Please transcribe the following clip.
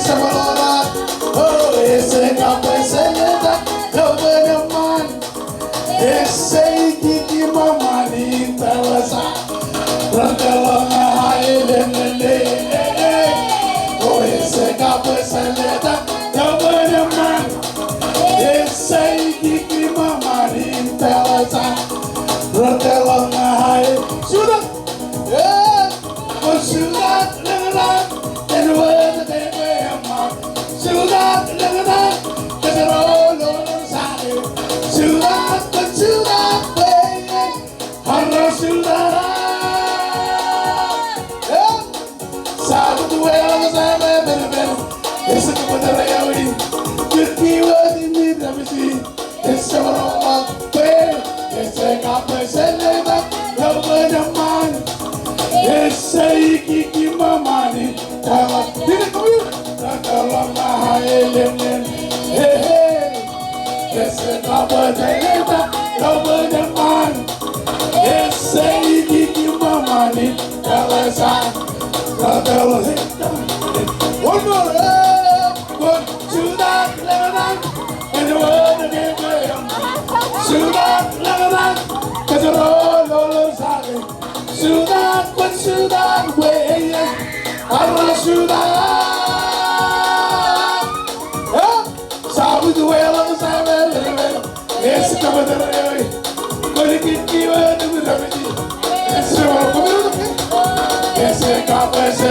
Sabalora, oh, esse cabeceleta, eu venho man, esse que mamani talasa, rangelona hailele, oh, esse cabeceleta, eu venho man, esse que mamani talasa, rangelona hailele, sudah, yeah, oh sudah, lengan, and when they Sudat, Sudat, cause it all on side. Sudat, but Sudat, baby, Hara Sudat. Sabe do ela, sabe, baby. Esse que pode reagir, que was in me, baby. Esse é o nome, baby. Esse é capaz de levar, eu vou chamar. Esse aí que mamani, ela, vira comigo. Rangelona hailele, hey hey, esse cabeceleta, eu venho man, esse que mamani, ela sabe, rangelona. One more, one, Sudat, Lebanon, and the world again, Sudat, Lebanon, cause it all side. Sudat, but Sudat, way, Hara Sudat. Sabe do ela, sabe, esse cabeça aí, coisa que vai do meu esse é o comigo, esse cabeça